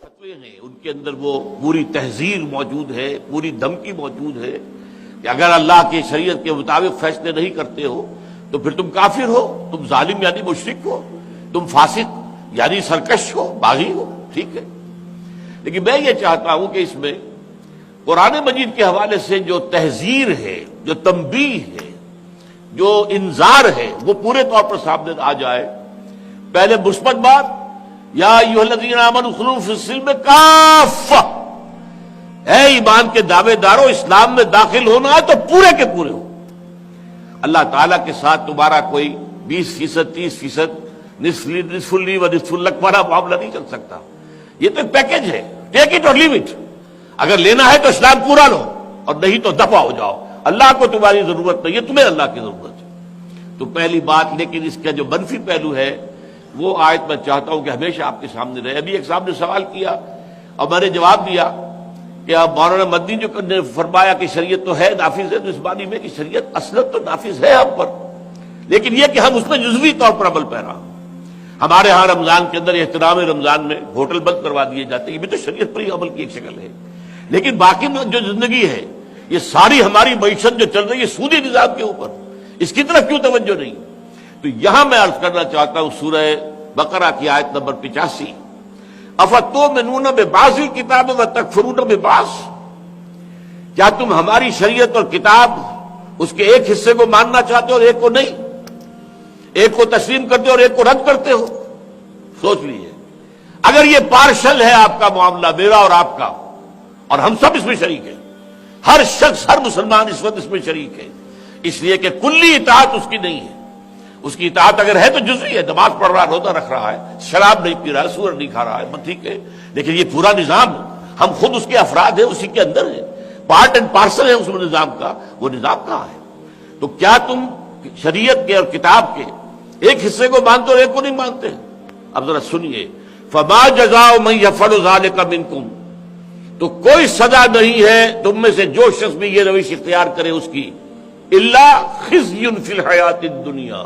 فتوے ہیں ان کے اندر وہ پوری تحذیر موجود ہے، پوری دھمکی موجود ہے کہ اگر اللہ کی شریعت کے مطابق فیصلے نہیں کرتے ہو تو پھر تم کافر ہو، تم ظالم یعنی مشرک ہو، تم فاسق یعنی سرکش ہو، باغی ہو. ٹھیک ہے، لیکن میں یہ چاہتا ہوں کہ اس میں قرآن مجید کے حوالے سے جو تحذیر ہے، جو تنبیہ ہے، جو انذار ہے، وہ پورے طور پر سامنے آ جائے. پہلے مثبت بات، یا ایھا الذین آمنوا ادخلوا فی السلم کافہ، اے ایمان کے دعوے دارو، اسلام میں داخل ہونا ہے تو پورے کے پورے ہو. اللہ تعالیٰ کے ساتھ تمہارا کوئی 20%، 30%، نصف لی و نصف لک والا معاملہ نہیں چل سکتا. یہ تو ایک پیکج ہے، ٹیک اٹ اور لیو اٹ. اگر لینا ہے تو اسلام پورا لو اور نہیں تو دفع ہو جاؤ. اللہ کو تمہاری ضرورت نہیں ہے، تمہیں اللہ کی ضرورت ہے. تو پہلی بات، لیکن اس کا جو منفی پہلو ہے وہ آیت میں چاہتا ہوں کہ ہمیشہ آپ کے سامنے رہے. ابھی ایک صاحب نے سوال کیا اور میں نے جواب دیا کہ اب مولانا مدنی جو نے فرمایا کہ شریعت تو ہے نافذ ہے، تو اس معنی میں کہ شریعت اصلاً تو نافذ ہے ہم پر، لیکن یہ کہ ہم اس میں جزوی طور پر عمل پیرا. ہمارے ہاں رمضان کے اندر احترام رمضان میں ہوٹل بند کروا دیے جاتے ہیں، یہ بھی تو شریعت پر ہی عمل کی ایک شکل ہے. لیکن باقی میں جو زندگی ہے، یہ ساری ہماری معیشت جو چل رہی ہے سودی نظام کے اوپر، اس کی طرف کیوں توجہ نہیں؟ تو یہاں میں عرض کرنا چاہتا ہوں سورہ بقرہ کی آیت نمبر 85، افتؤمنون ببعض الکتاب وتکفرون ببعض، کیا تم ہماری شریعت اور کتاب اس کے ایک حصے کو ماننا چاہتے ہو اور ایک کو نہیں؟ ایک کو تسلیم کرتے ہو اور ایک کو رد کرتے ہو؟ سوچ لیجیے. اگر یہ پارشل ہے آپ کا معاملہ، میرا اور آپ کا، اور ہم سب اس میں شریک ہیں، ہر شخص، ہر مسلمان اس وقت اس میں شریک ہے، اس لیے کہ کلی اطاعت اس کی نہیں ہے. اس کی اطاعت اگر ہے تو جزوی ہے، نماز پڑھ رہا ہے، روزہ رکھ رہا ہے، شراب نہیں پی رہا ہے، سور نہیں کھا رہا ہے، ٹھیک ہے. لیکن یہ پورا نظام، ہم خود اس کے افراد ہیں، اسی کے اندر ہیں، پارٹ اینڈ پارسل ہے اس میں نظام کا. وہ نظام کہاں ہے؟ تو کیا تم شریعت کے اور کتاب کے ایک حصے کو مانتے اور ایک کو نہیں مانتے؟ اب ذرا سنیے، فما جزاء من یفعل ذلک منکم، تو کوئی سزا نہیں ہے تم میں سے جو شخص بھی یہ روش اختیار کرے اس کی، الا خزی فی الحیات الدنیا،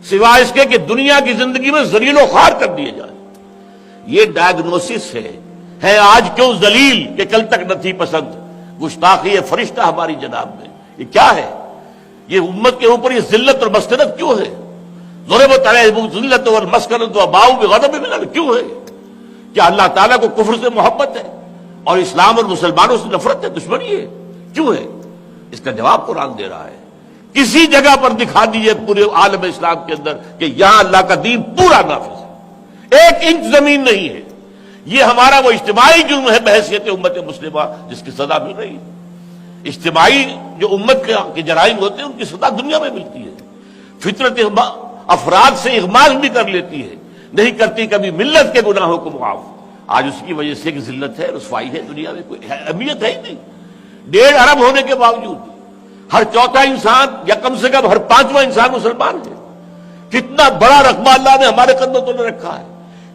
سوائے اس کے کہ دنیا کی زندگی میں ذلیل و خوار کر دیے جائیں. یہ ڈائگنوسس ہے آج کیوں ذلیل کہ کل تک نہ تھی پسند. گستاخی فرشتہ ہماری جناب میں، یہ کیا ہے؟ یہ امت کے اوپر یہ ذلت اور مسکنت کیوں ہے؟ ضربت علیہم الذلۃ والمسکنۃ وباؤوا بغضب من اللہ، کیوں ہے؟ کیا اللہ تعالیٰ کو کفر سے محبت ہے اور اسلام اور مسلمانوں سے نفرت ہے، دشمنی ہے؟ کیوں ہے؟ اس کا جواب قرآن دے رہا ہے. کسی جگہ پر دکھا دیجئے پورے عالم اسلام کے اندر کہ یہاں اللہ کا دین پورا نافذ ہے، ایک انچ زمین نہیں ہے. یہ ہمارا وہ اجتماعی جرم ہے بحیثیت امت مسلمہ جس کی سزا مل رہی ہے. اجتماعی جو امت کے جرائم ہوتے ہیں ان کی سزا دنیا میں ملتی ہے. فطرت افراد سے اغماض بھی کر لیتی ہے، نہیں کرتی کبھی ملت کے گناہوں کو معاف. آج اس کی وجہ سے ایک ذلت ہے، رسوائی ہے، دنیا میں کوئی اہمیت ہے ہی نہیں. 1.5 ارب ہونے کے باوجود ہر چوتھا انسان یا کم سے کم ہر 5واں انسان مسلمان ہے. کتنا بڑا رقبہ اللہ نے ہمارے قدموں تلے رکھا ہے،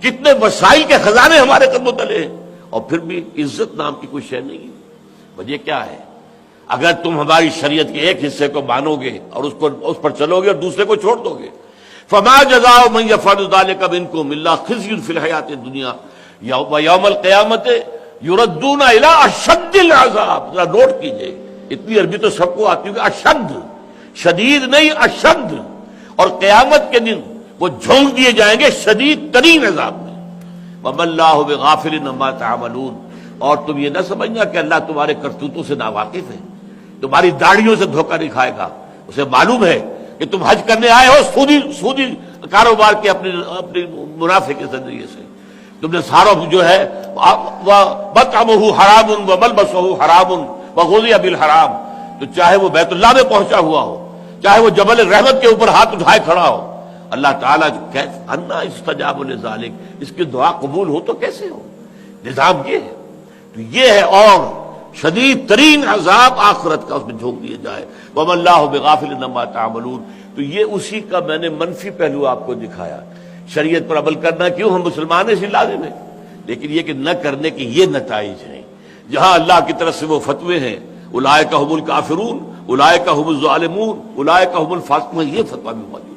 کتنے وسائل کے خزانے ہمارے قدموں تلے ہیں، اور پھر بھی عزت نام کی کوئی شے نہیں ہے. وجہ کیا ہے؟ اگر تم ہماری شریعت کے ایک حصے کو مانو گے اور اس پر چلو گے اور دوسرے کو چھوڑ دو گے، فما جزاء من یفعل ذلک منکم الا خزی فی الحیات الدنیا ویوم القیامۃ یردون الی اشد العذاب. ذرا نوٹ کیجئے، اتنی عربی تو سب کو آتی ہے کہ اشد، شدید نہیں، اشد. اور قیامت کے دن وہ جھونک دیے جائیں گے شدید ترین عذاب میں. وما اللہ بغافل عما تعملون، اور تم یہ نہ سمجھنا کہ اللہ تمہارے کرتوتوں سے ناواقف ہے، تمہاری داڑھیوں سے دھوکہ نہیں کھائے گا. اسے معلوم ہے کہ تم حج کرنے آئے ہو سودی کاروبار کے اپنے منافع کے ذریعے سے. تم نے سارا جو ہے مطعمہ حرام وملبسہ حرام وغذی بالحرام، تو چاہے وہ بیت اللہ میں پہنچا ہوا ہو، چاہے وہ جبل رحمت کے اوپر ہاتھ اٹھائے کھڑا ہو، اللہ تعالیٰ انا استجاب لذالک، اس کی دعا قبول ہو تو کیسے ہو؟ نظام یہ ہے. تو یہ ہے، اور شدید ترین عذاب آخرت کا اس میں جھونک دیا جائے. وما اللہ بغافل عما تعملون. تو یہ اسی کا میں نے منفی پہلو آپ کو دکھایا. شریعت پر عمل کرنا کیوں ہم مسلمان ہیں، لازم ہے، لیکن یہ کہ نہ کرنے کے یہ نتائج ہیں. جہاں اللہ کی طرف سے وہ فتوے ہیں، اولئک ھم الکافرون، اولئک ھم الظالمون، اولئک ھم الفاسقون، یہ فتویٰ بھی موجود